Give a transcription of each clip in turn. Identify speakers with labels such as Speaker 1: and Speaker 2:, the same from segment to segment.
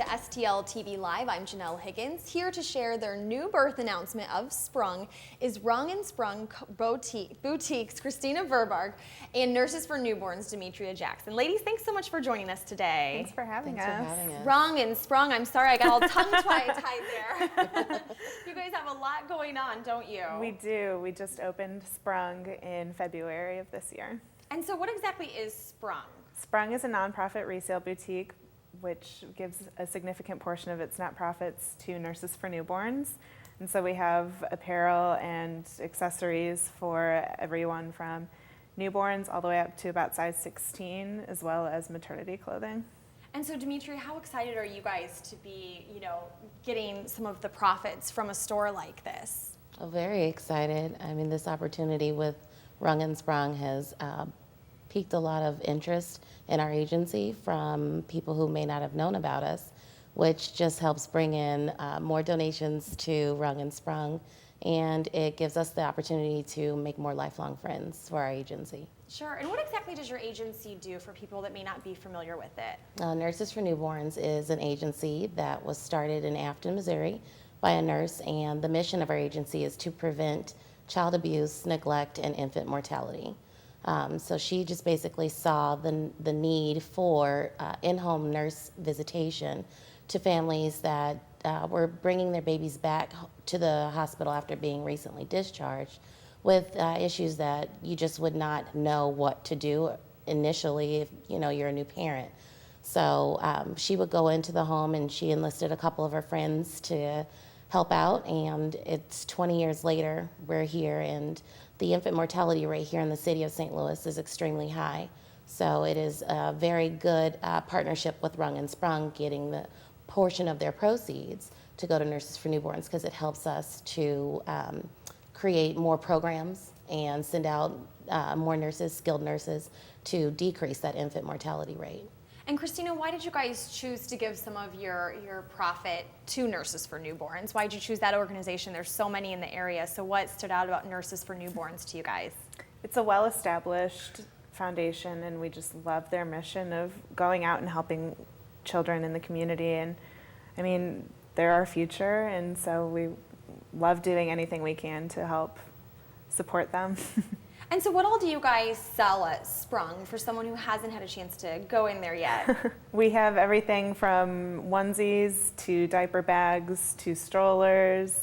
Speaker 1: STLTV Live. I'm Janelle Higgins, here to share their new birth announcement of Sprung is Rung and Sprung Boutiques, Christina Verbarg, and Nurses for Newborns, Demetria Jackson. Ladies, thanks so much for joining us today.
Speaker 2: Thanks for having us.
Speaker 1: Rung and Sprung, I'm sorry I got all tongue-tied there. You guys have a lot going on, don't you?
Speaker 2: We do. We just opened Sprung in February of this year.
Speaker 1: And so what exactly is Sprung?
Speaker 2: Sprung is a nonprofit resale boutique which gives a significant portion of its net profits to Nurses for Newborns. And so we have apparel and accessories for everyone from newborns all the way up to about size 16, as well as maternity clothing.
Speaker 1: And so, Demetria, how excited are you guys to be, getting some of the profits from a store like this?
Speaker 3: Oh, very excited. I mean, this opportunity with Rung and Sprung has piqued a lot of interest in our agency from people who may not have known about us, which just helps bring in more donations to Rung and Sprung, and it gives us the opportunity to make more lifelong friends for our agency.
Speaker 1: Sure, and what exactly does your agency do for people that may not be familiar with it?
Speaker 3: Nurses for Newborns is an agency that was started in Afton, Missouri by a nurse, and the mission of our agency is to prevent child abuse, neglect, and infant mortality. So she just basically saw the need for in-home nurse visitation to families that were bringing their babies back to the hospital after being recently discharged with issues that you just would not know what to do initially if you're a new parent. So she would go into the home, and she enlisted a couple of her friends to help out, and it's 20 years later, we're here, and the infant mortality rate here in the city of St. Louis is extremely high. So it is a very good partnership with Rung and Sprung, getting the portion of their proceeds to go to Nurses for Newborns, because it helps us to create more programs and send out more nurses, skilled nurses, to decrease that infant mortality rate.
Speaker 1: And Christina, why did you guys choose to give some of your profit to Nurses for Newborns? Why did you choose that organization? There's so many in the area, so what stood out about Nurses for Newborns to you guys?
Speaker 2: It's a well-established foundation, and we just love their mission of going out and helping children in the community. And I mean, they're our future, and so we love doing anything we can to help support them.
Speaker 1: And so what all do you guys sell at Sprung for someone who hasn't had a chance to go in there yet?
Speaker 2: We have everything from onesies to diaper bags to strollers.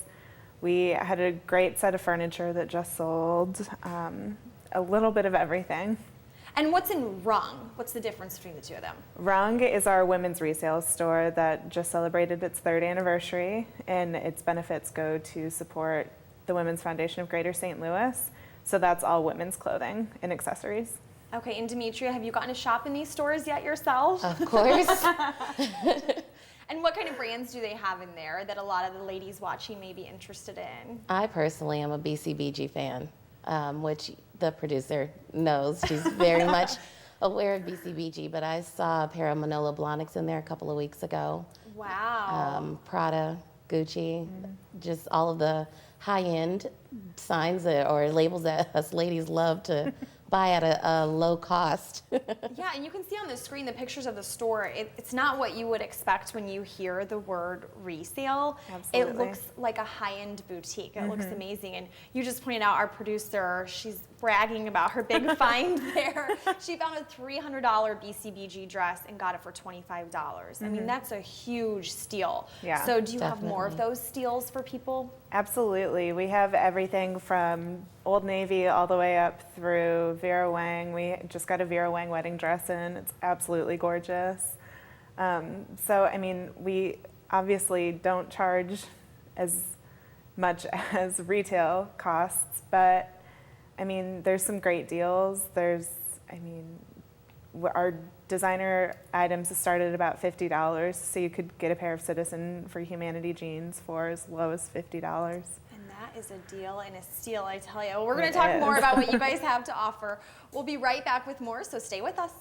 Speaker 2: We had a great set of furniture that just sold, a little bit of everything.
Speaker 1: And what's in Rung? What's the difference between the two of them?
Speaker 2: Rung is our women's resale store that just celebrated its 3rd anniversary, and its benefits go to support the Women's Foundation of Greater St. Louis. So that's all women's clothing and accessories.
Speaker 1: Okay, and Demetria, have you gotten to shop in these stores yet yourself?
Speaker 3: Of course.
Speaker 1: And what kind of brands do they have in there that a lot of the ladies watching may be interested in?
Speaker 3: I personally am a BCBG fan, which the producer knows. She's very much aware of BCBG, but I saw a pair of Manolo Blahniks in there a couple of weeks ago.
Speaker 1: Wow.
Speaker 3: Prada, Gucci, just all of the high-end signs or labels that us ladies love to buy at a low cost.
Speaker 1: Yeah, and you can see on the screen the pictures of the store. It's not what you would expect when you hear the word resale.
Speaker 2: Absolutely.
Speaker 1: It looks like a high-end boutique. It looks amazing. And you just pointed out our producer, she's bragging about her big find there. She found a $300 BCBG dress and got it for $25. I mean, that's a huge steal.
Speaker 2: Yeah,
Speaker 1: so do you have
Speaker 3: definitely.
Speaker 1: more of those steals for people?
Speaker 2: Absolutely. We have everything from Old Navy all the way up through Vera Wang. We just got a Vera Wang wedding dress in. It's absolutely gorgeous. So, I mean, we obviously don't charge as much as retail costs, but I mean, there's some great deals. Our designer items started at about $50, so you could get a pair of Citizen for Humanity jeans for as low as $50.
Speaker 1: And that is a deal and a steal, I tell you. Well, we're going to talk more about what you guys have to offer. We'll be right back with more, so stay with us.